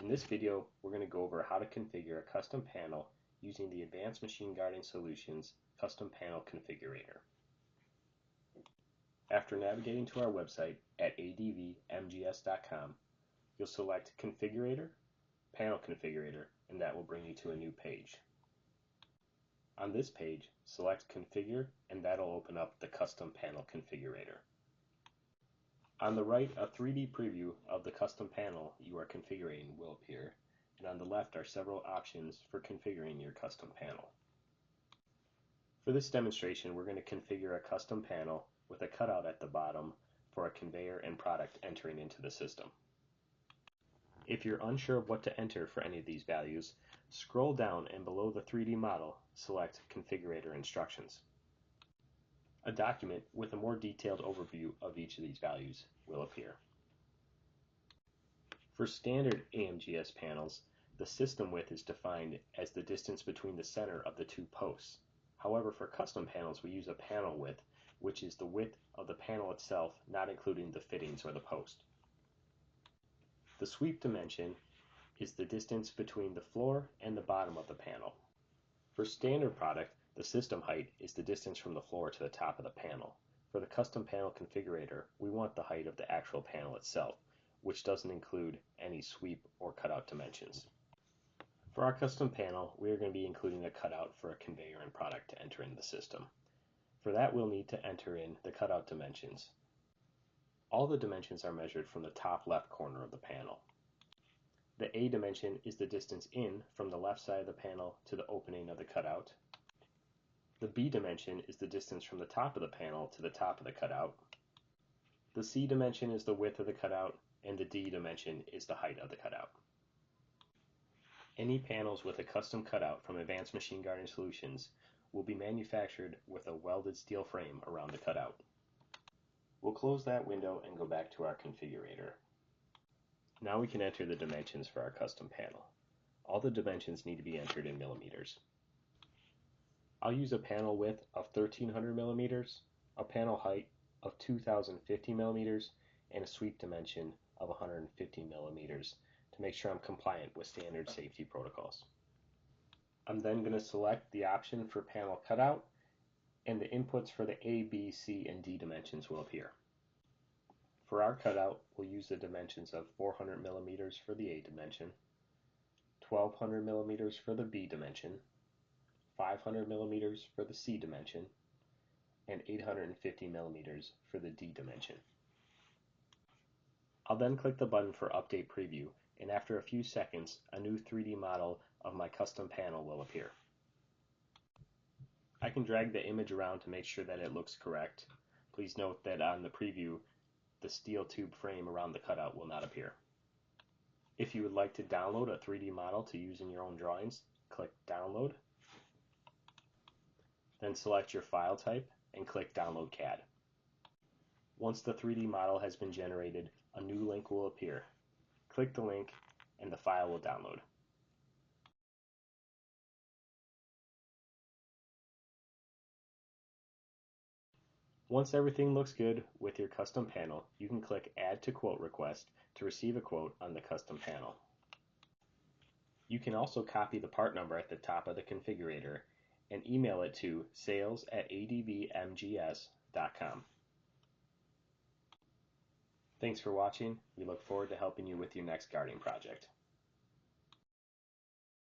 In this video, we're going to go over how to configure a custom panel using the Advanced Machine Guarding Solutions Custom Panel Configurator. After navigating to our website at AMGS.com, you'll select Configurator, Panel Configurator, and that will bring you to a new page. On this page, select Configure, and that'll open up the Custom Panel Configurator. On the right, a 3D preview of the custom panel you are configuring will appear, and on the left are several options for configuring your custom panel. For this demonstration, we're going to configure a custom panel with a cutout at the bottom for a conveyor and product entering into the system. If you're unsure of what to enter for any of these values, scroll down and below the 3D model, select Configurator Instructions. A document with a more detailed overview of each of these values will appear. For standard AMGS panels, the system width is defined as the distance between the center of the two posts. However, for custom panels, we use a panel width, which is the width of the panel itself, not including the fittings or the post. The sweep dimension is the distance between the floor and the bottom of the panel. For standard product, the system height is the distance from the floor to the top of the panel. For the custom panel configurator, we want the height of the actual panel itself, which doesn't include any sweep or cutout dimensions. For our custom panel, we are going to be including a cutout for a conveyor and product to enter in the system. For that, we'll need to enter in the cutout dimensions. All the dimensions are measured from the top left corner of the panel. The A dimension is the distance in from the left side of the panel to the opening of the cutout. The B dimension is the distance from the top of the panel to the top of the cutout. The C dimension is the width of the cutout, and the D dimension is the height of the cutout. Any panels with a custom cutout from Advanced Machine Guarding Solutions will be manufactured with a welded steel frame around the cutout. We'll close that window and go back to our configurator. Now we can enter the dimensions for our custom panel. All the dimensions need to be entered in millimeters. I'll use a panel width of 1300 millimeters, a panel height of 2050 millimeters, and a sweep dimension of 150 millimeters to make sure I'm compliant with standard safety protocols. I'm then going to select the option for panel cutout, and the inputs for the A, B, C, and D dimensions will appear. For our cutout, we'll use the dimensions of 400 millimeters for the A dimension, 1200 millimeters for the B dimension, 500 millimeters for the C dimension, and 850 millimeters for the D dimension. I'll then click the button for Update Preview, and after a few seconds, a new 3D model of my custom panel will appear. I can drag the image around to make sure that it looks correct. Please note that on the preview, the steel tube frame around the cutout will not appear. If you would like to download a 3D model to use in your own drawings, click Download. Then select your file type and click Download CAD. Once the 3D model has been generated, a new link will appear. Click the link and the file will download. Once everything looks good with your custom panel, you can click Add to Quote Request to receive a quote on the custom panel. You can also copy the part number at the top of the configurator and email it to sales@adbmgs.com. Thanks for watching. We look forward to helping you with your next guarding project.